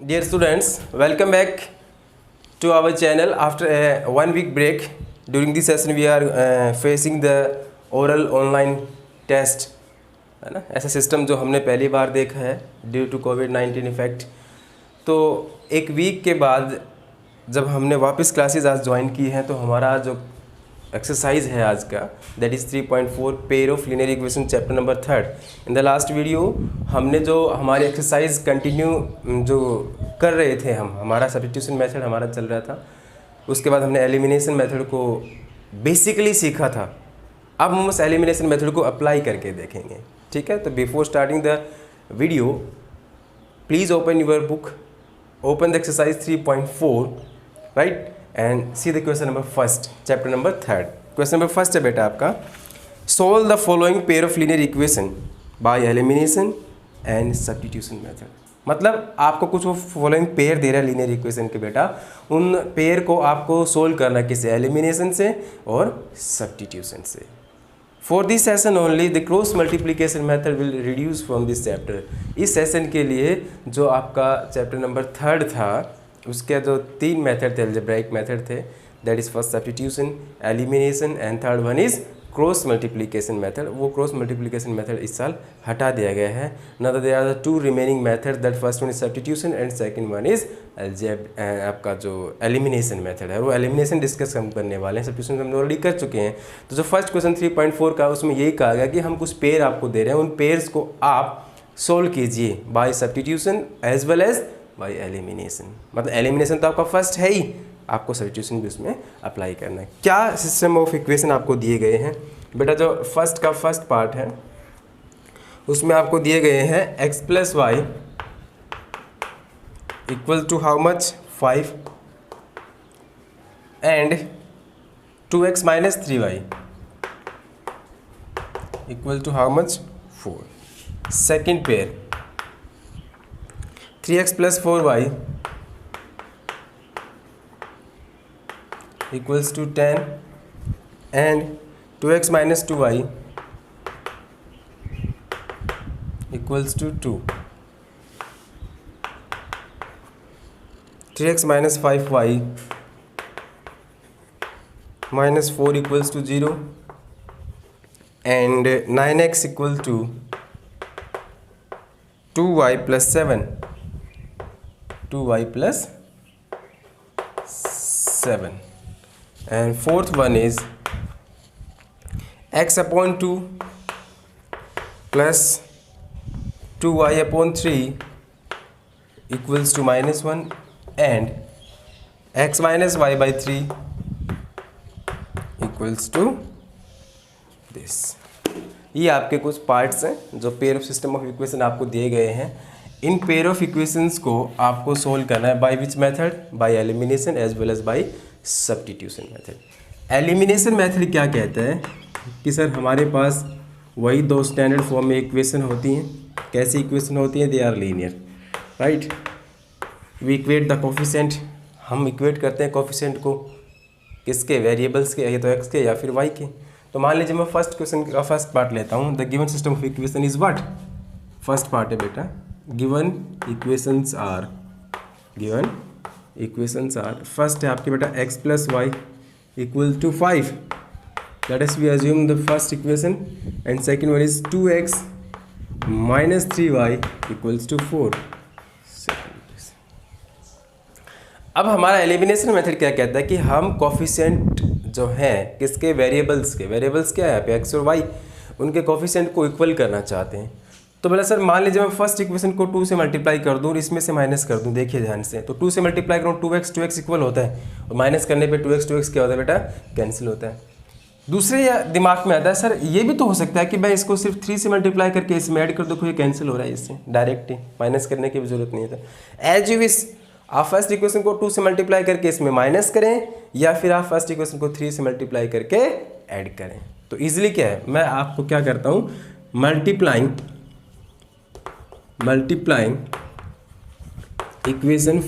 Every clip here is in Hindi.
Dear students, welcome back to our channel after a 1 week break. During this session we are facing the oral online test, है ना। ऐसा सिस्टम जो हमने पहली बार देखा है ड्यू टू कोविड-19 इफेक्ट। तो एक वीक के बाद जब हमने वापस क्लासेस आज ज्वाइन की हैं तो हमारा जो एक्सरसाइज है आज का that is 3.4 pair of linear equation chapter number 3। In the last video हमने जो हमारी एक्सरसाइज कंटिन्यू जो कर रहे थे हमारा सब्स्टिट्यूशन मेथड हमारा चल रहा था। उसके बाद हमने एलिमिनेशन मेथड को बेसिकली सीखा था। अब हम उस एलिमिनेशन मेथड को अप्लाई करके देखेंगे, ठीक है। तो before starting the video please open your book, open the exercise 3.4 right and see the question number first, chapter number 3. Question number first है बेटा आपका, solve the following pair of linear equation by elimination and substitution method। मतलब आपको कुछ वो फॉलोइंग पेयर दे रहा है लीनियर इक्वेशन के बेटा, उन पेयर को आपको सोल्व करना किससे, एलिमिनेशन से और सब्स्टिट्यूशन से। For this session only the cross multiplication method will reduce from this chapter. इस सेशन के लिए जो आपका चैप्टर नंबर 3 था उसके जो 3 मेथड थे, अलजेब्राइक मेथड थे, that is first substitution, elimination and third one is cross multiplication method. वो क्रॉस मल्टीप्लिकेशन मेथड इस साल हटा दिया गया है। Now there are the 2 remaining method, that first one is substitution and second one is आपका जो एलिमिनेशन मेथड है। वो एलिमिनेशन डिस्कस हम करने वाले हैं, सब्स्टिट्यूशन हम ऑलरेडी कर चुके हैं। तो जो फर्स्ट क्वेश्चन 3.4 का उसमें यही कहा गया कि हम कुछ पेयर आपको दे रहे हैं, उन पेयर्स को आप सोल्व कीजिए by substitution as well as by elimination. मतलब एलिमिनेशन तो आपका फर्स्ट है ही, आपको सब्स्टिट्यूशन भी उसमें अप्लाई करना है। क्या सिस्टम ऑफ इक्वेशन आपको दिए गए हैं बेटा, जो फर्स्ट का फर्स्ट पार्ट है उसमें आपको दिए गए हैं x plus y equal to how much 5 and 2x minus 3y equal to how much 4। Second pair 3x plus 4y equals to 10 and 2x minus 2y equals to 2। 3x minus 5y minus 4 equals to 0 and 9x equal to 2y plus 7, 2y plus 7 and fourth one is x upon 2 plus 2y upon 3 equals to minus 1 and x minus y by 3 equals to this। ये आपके कुछ पार्ट्स हैं जो pair of system of equation आपको दिए गए हैं। इन पेयर ऑफ इक्वेशंस को आपको सोल्व करना है by which method, by elimination as well as by substitution method. Elimination method क्या कहता है कि सर हमारे पास वही 2 स्टैंडर्ड फॉर्म में इक्वेशन होती हैं। कैसी इक्वेशन होती हैं, they are linear right. We equate the coefficient, हम इक्वेट करते हैं कोफिशिएंट को किसके, वेरिएबल्स के, या तो एक्स के या फिर वाई के। तो मान लीजिए मैं फर्स्ट क्वेश्चन का फर्स्ट पार्ट लेता हूँ, the given system of equation is what. First part है बेटा, गिवन इक्वेशंस आर फर्स्ट है आपके बेटा x plus y equal to 5, that is we assume the first equation and second one is 2x minus 3y equals to 4। अब हमारा एलिमिनेशन मेथड क्या कहता है कि हम कोफिशिएंट जो हैं किसके, वेरिएबल्स के, वेरिएबल्स क्या है यहाँ पे x और y, उनके कोफिशिएंट को इक्वल करना चाहते हैं। तो बोला सर मान लीजिए मैं फर्स्ट इक्वेशन को 2 से मल्टीप्लाई कर दूँ और इसमें से माइनस कर दूँ। देखिए ध्यान से, तो 2 से मल्टीप्लाई करूँ 2x इक्वल होता है और माइनस करने पे 2x क्या होता है बेटा, कैंसिल होता है। दूसरे दिमाग में आता है सर ये भी तो हो सकता है कि मैं इसको सिर्फ 3 से मल्टीप्लाई करके इसमें ऐड कर दूँ, ये कैंसिल हो रहा है इससे डायरेक्ट ही, माइनस करने की भी जरूरत नहीं है। एज यू विश, आप फर्स्ट इक्वेशन को 2 से मल्टीप्लाई करके इसमें माइनस करें या फिर आप फर्स्ट इक्वेशन को 3 से मल्टीप्लाई करके ऐड करें। तो ईजिली क्या है, मैं आपको क्या करता हूँ, multiplying equation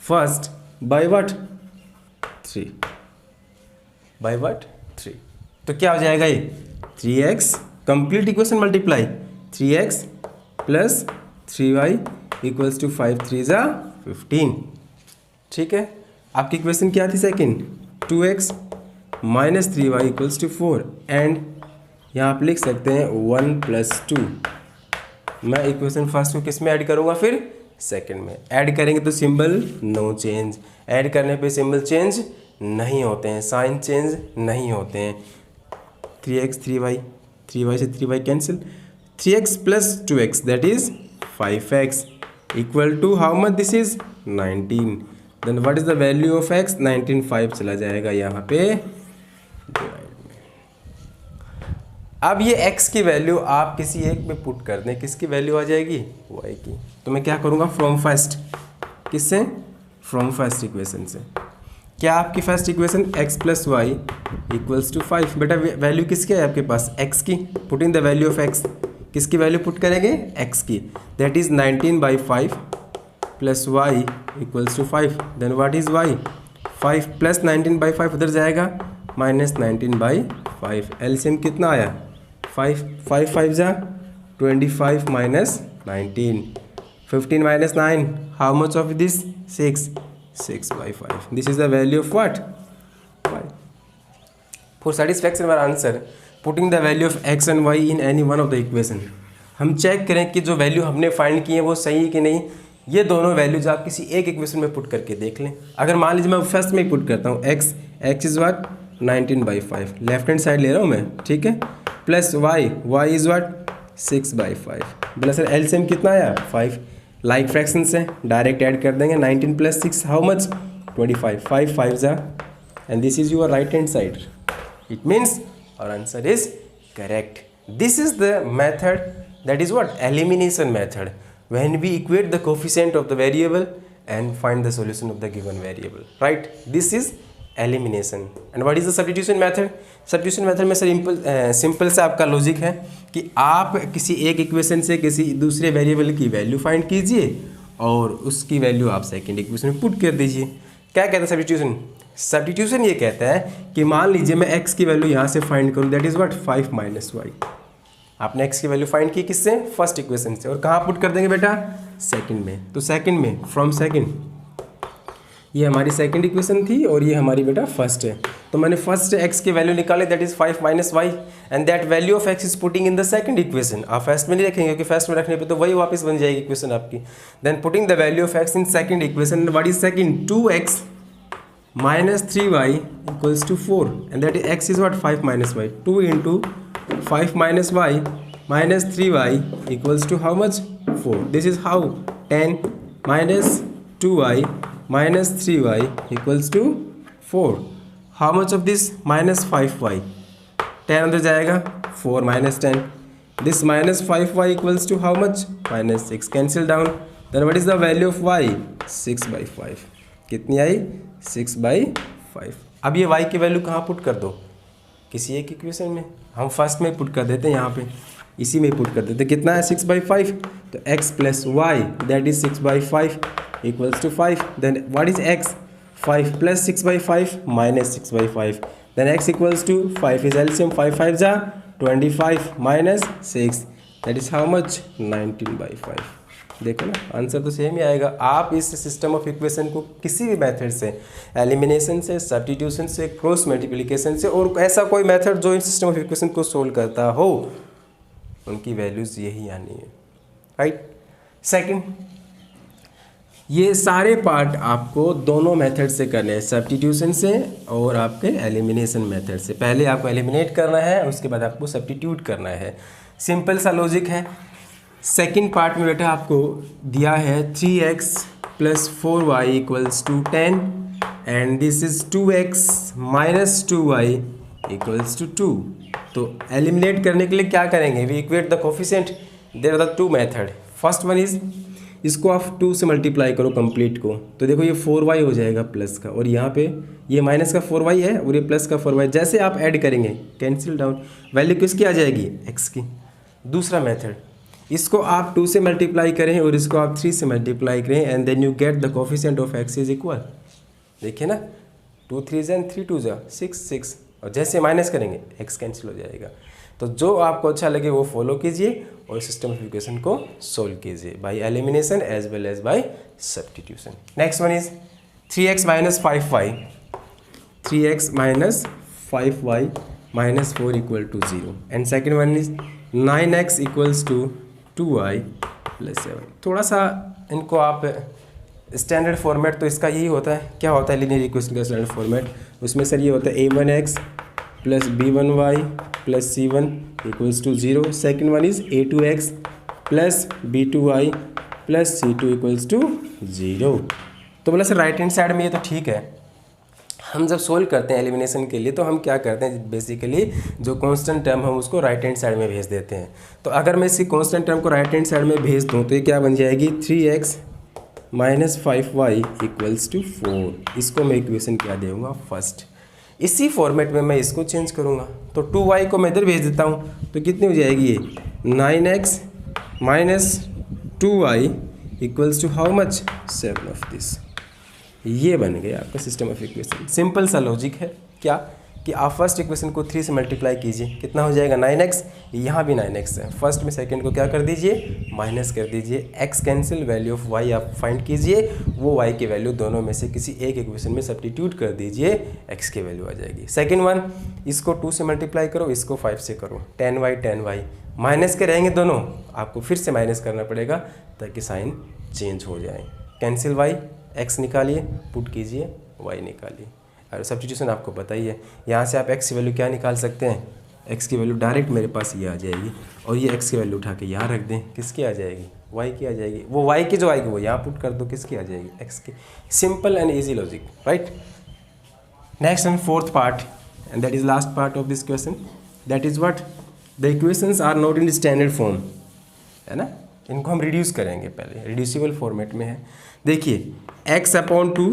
first by what 3 तो क्या हो जाएगा ये 3x complete equation multiply 3x plus 3y equals to 5 3 ज़ा 15। ठीक है, आपकी इक्वेशन क्या थी second? 2x minus 3y equals to 4 and यहाँ आप लिख सकते हैं 1 + 2। मैं इक्वेशन फर्स्ट को किस में ऐड करूँगा? फिर सेकंड में ऐड करेंगे तो सिंबल नो चेंज, ऐड करने पे सिंबल चेंज नहीं होते हैं, साइन चेंज नहीं होते हैं। 3x 3y, 3y से 3y cancel, 3x + 2x that is 5x equal to how much? This is 19। Then what is the value of x? 19 5 चला जाएगा यहाँ पे डिवाइड में। अब ये x की वैल्यू आप किसी एक में पुट कर दें, किसकी वैल्यू आ जाएगी? y की। तो मैं क्या करूँगा? फ्रॉम फर्स्ट, किससे? फ्रॉम फर्स्ट इक्वेशन से। क्या आपकी first equation x + y equals to 5। बेटा वैल्यू किसकी है आपके पास? x की। Put in the value of x, किसकी वैल्यू पुट करेंगे? x की। That is 19/5 + y equals to 5। Then what is y? 5 + 19/5 उधर जाएगा, -19/5। एलसीएम कितना आया? 5 5 5 जा 25 minus 19। 15 - 9 how much of this? 6/5। This is the value of what? Y. For satisfaction of our answer, putting the value of x and y in any one of the equation, हम चेक करें कि जो वैल्यू हमने फाइंड की है वो सही है कि नहीं। ये दोनों वैल्यूज आप किसी एक इक्वेशन में पुट करके देख लें। अगर मान लीजिए मैं फर्स्ट में पुट करता हूँ x is what? 19/5, left hand side ले रहा हूँ मैं, ठीक है, प्लस y इज़ व्हाट? 6/5। बोला सर एलसीएम कितना आया? 5। लाइक फ्रैक्शन से डायरेक्ट ऐड कर देंगे। 19 + 6 हाउ मच? 25। 5 5 जा and this is your right hand side. It means our answer is correct. This is the method that is what? Elimination method. When we equate the coefficient of the variable and find the solution of the given variable, right? This is elimination. And what is the substitution method? Substitution method में सिंपल सा आपका लॉजिक है कि आप किसी एक इक्वेशन से किसी दूसरे वेरिएबल की वैल्यू फाइंड कीजिए और उसकी वैल्यू आप सेकंड इक्वेशन में पुट कर दीजिए। क्या कहता है सब्स्टिट्यूशन? सब्स्टिट्यूशन ये कहता है कि मान लीजिए मैं x की वैल्यू यहाँ से फाइंड करूँ, दैट इज़ व्हाट? 5 - y। आपने x की वैल्यू फाइंड की किससे? फर्स्ट इक्वेशन से, और कहाँ पुट कर देंगे बेटा? सेकंड में। तो सेकंड में फ्रॉम सेकंड, ये हमारी सेकंड इक्वेशन थी और ये हमारी बेटा फर्स्ट है। तो मैंने फर्स्ट x की वैल्यू निकाली, that is 5 - y and that value of x is putting in the second equation. आप फर्स्ट में नहीं रखेंगे क्योंकि फर्स्ट में रखने पे तो वही वापस बन जाएगी इक्वेशन आपकी। Then putting the value of x in second equation, what is second? 2x - 3y equals to 4 and that x is what? 5 - y। 2 × 5 - y minus 3y equals to how much? 4. This is how 10 minus 2y minus 3y equals to 4. How much of this? Minus 5y. 10 अंदर जाएगा, 4 minus 10. This minus 5y equals to how much? Minus 6. Cancel down. Then what is the value of y? 6/5. कितनी आई? 6/5. अब ये y की वैल्यू कहाँ पुट कर दो? किसी एक इक्वेशन में। हम फर्स्ट में पुट कर देते हैं, यहाँ पे इसी में पुट कर देते। कितना है? 6/5। तो x + y that is 6/5 equals to 5। Then what is x? 5 + 6/5 - 6/5। देन x equals to 5 is LCM, 5 5 जा 25 - 6 दैट इज हाउ मच? 19/5। देखो ना, आंसर तो सेम ही आएगा। आप इस सिस्टम ऑफ इक्वेशन को किसी भी मेथड से, एलिमिनेशन से, सब्स्टिट्यूशन से, क्रॉस मल्टीप्लिकेशन से, और ऐसा कोई मेथड जो इस सिस्टम ऑफ इक्वेशन को सोल्व करता हो, उनकी वैल्यूज़ यही आनी है, राइट। सेकंड, ये सारे पार्ट आपको दोनों मेथड से करने हैं, सब्स्टिट्यूशन से और आपके एलिमिनेशन मेथड से। पहले आपको एलिमिनेट करना है, उसके बाद आपको सब्स्टिट्यूट करना है। सिंपल सा लॉजिक है। सेकंड पार्ट में बेटा आपको दिया है 3x + 4y = 10 and this is 2x - 2y = 2। तो एलिमिनेट करने के लिए क्या करेंगे? We equate the coefficient. There are the two method. First one is, इसको आप 2 से मल्टीप्लाई करो कंप्लीट को, तो देखो ये 4y हो जाएगा प्लस का, और यहाँ पे ये माइनस का 4y है और ये प्लस का 4y। जैसे आप ऐड करेंगे, कैंसिल डाउन, वैल्यू किसकी आ जाएगी? x की। दूसरा मेथड, इसको आप 2 से मल्टीप्लाई करें और इसको आप 3 से मल्टीप्लाई करें and then you get the coefficient of x is equal. देखिए ना, 2 3 3 2 6 6, और जैसे माइनस करेंगे x कैंसिल हो जाएगा। तो जो आपको अच्छा लगे वो फॉलो कीजिए और सिस्टम ऑफ इक्वेशन को सोल्व कीजिए by elimination as well as by substitution. Next one is 3x minus 5y, 3x minus 5y minus 4 equal to 0 and second one is 9x equals to 2y plus 7। थोड़ा सा इनको आप स्टैंडर्ड फॉर्मेट तो इसका यही होता है, क्या होता है लीनियर इक्वेशन का स्टैंडर्ड फॉर्मेट, उसमें सर ये होता है a1x plus b1y plus c1 equals to 0। Second one is a2x plus b2y plus c2 equals to 0। तो बोला सर राइट हैंड साइड में ये तो ठीक है, हम जब सोल्व करते हैं एलिमिनेशन के लिए तो हम क्या करते हैं, बेसिकली जो कांस्टेंट टर्म हम उसको राइट हैंड साइड में भेज देते हैं। तो अगर मैं इसी कांस्टेंट टर्म को राइट हैंड साइड में भेज दूँ तो ये क्या बन जाएगी, 3x minus 5y equals to 4। इसको मैं इक्वेशन क्या दूंगा, फर्स्ट। इसी फॉर्मेट में मैं इसको चेंज करूँगा तो 2y को मैं इधर भेज देता हूँ तो कितनी हो जाएगी ये 9x minus 2y equals to how much 7 of this. ये बन गया आपका सिस्टम ऑफ इक्वेशन। सिंपल सा लॉजिक है क्या कि आप फर्स्ट इक्वेशन को 3 से मल्टीप्लाई कीजिए, कितना हो जाएगा 9x, यहाँ भी 9x है, फर्स्ट में सेकंड को क्या कर दीजिए माइनस कर दीजिए, x cancel, value of y आप फाइंड कीजिए, वो y की वैल्यू दोनों में से किसी एक इक्वेशन में सब्स्टिट्यूट कर दीजिए, x की वैल्यू आ जाएगी। सेकंड वन, इसको 2 से मल्टीप्लाई करो, इसको 5 से करो, 10y माइनस के रहेंगे दोनों, आपको फिर से माइनस करना पड़ेगा ताकि साइन चेंज हो जाए। कैंसिल y, x निकालिए, पुट कीजिए, y निकालिए। और सब्स्टिट्यूशन आपको पता ही है, यहाँ से आप x की वैल्यू क्या निकाल सकते हैं, x की वैल्यू डायरेक्ट मेरे पास ये आ जाएगी और ये x की वैल्यू उठा के यहाँ रख दें, किसकी आ जाएगी, y की आ जाएगी। वो y की जो आएगी वो यहाँ पुट कर दो, किसकी आ जाएगी, x की। Simple and easy logic, right. Next and fourth part and that is last part of this question, that is what, the equations are not in standard form, है ना। इनको हम रिड्यूस करेंगे, पहले रिड्यूसिबल फॉर्मेट में है। देखिए x upon 2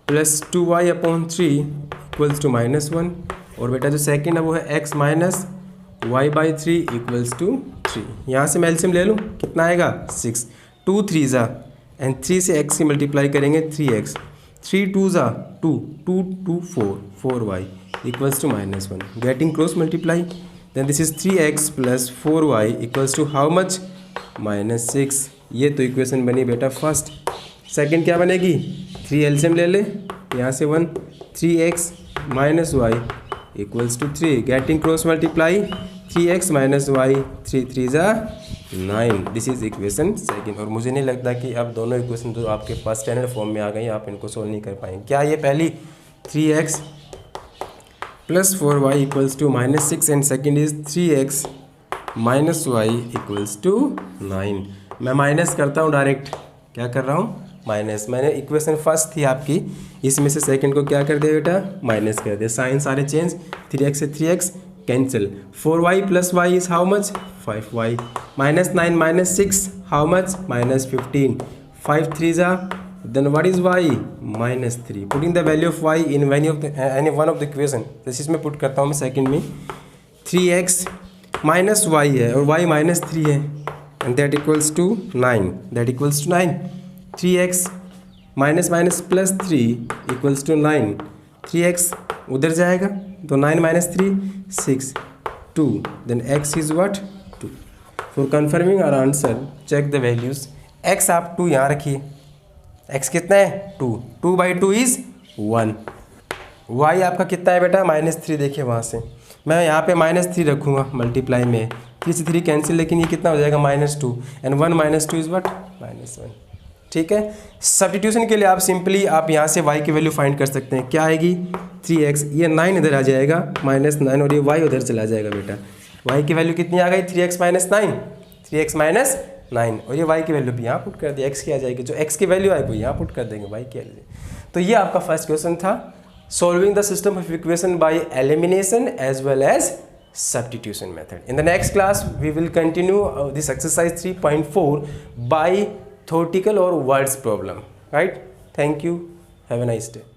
plus 2y upon 3 equals to -1, और बेटा जो सेकंड है वो है x minus y by 3 equals to 3। यहाँ से मैं एलसीएम ले लूँ, कितना आएगा 6, 2 3 ज़ा एंड 3 से x की मल्टीप्लाई करेंगे 3x, 3 2 ज़ा 2, 2 2 4, 4y equals to -1, getting cross multiply, then this is 3x plus 4y equals to how much -6। ये तो इक्वेशन बनी बेटा फर्स्ट। सेकंड क्या बनेगी, 3 एलसीएम ले ले, यहाँ से 1, 3x minus y equals to 3, getting cross multiply, 3x minus y, 3 3 ज़ा 9। This is equation second. और मुझे नहीं लगता कि अब दोनों इक्वेशन जो आपके पास स्टैंडर्ड फॉर्म में आ गई आप इनको सोल्व नहीं कर पाएंगे। क्या ये पहली 3x plus 4y equals to -6 and second is 3x minus y equals to 9। मैं माइनस करता हूँ डायरेक्ट, क्या कर रहा हूँ माइनस। मैंने इक्वेशन फर्स्ट थी आपकी, इसमें से सेकंड को क्या कर दिया बेटा माइनस कर दिया, साइन सारे चेंज, 3x से 3x cancel, 4y plus y is how much 5y, -9 minus 6 how much -15, 5 3 ज़ा, then what is y -3, putting the value of y in any one of the equation. जैसे इसमें पुट करता हूँ मैं सेकंड में, 3x माइनस y है और y -3 है and that equals to 9, that equals to 9, 3x minus minus plus 3 equals to 9, 3x उधर जाएगा तो 9 minus 3 6, 2, then x is what 2। For confirming our answer check the values, x आप 2 यहाँ रखिए, x कितना है 2, 2 बाई 2 इज 1, y आपका कितना है बेटा -3, देखिए वहाँ से मैं यहाँ पे -3 रखूँगा मल्टीप्लाई में, 3 से 3 कैंसिल, लेकिन ये कितना हो जाएगा -2 एंड 1 माइनस 2 इज व्हाट -1। ठीक है, सब्स्टिट्यूशन के लिए आप सिंपली आप यहाँ से y की वैल्यू फाइंड कर सकते हैं, क्या आएगी 3x, ये 9 इधर आ जाएगा -9 और ये y उधर चला जाएगा बेटा, y की वैल्यू कितनी आ गई 3x माइनस 9, 3x माइनस 9 और ये y की वैल्यू भी यहाँ पुट कर दिया, x की आ जाएगी, जो x की वैल्यू आएगी वो यहाँ पुट कर देंगे y की वैल्यू। तो ये आपका फर्स्ट क्वेश्चन था, solving the system of equation by elimination as well as substitution method. In the next class we will continue this exercise 3.4 by theoretical or words problem, right? Thank you, have a nice day.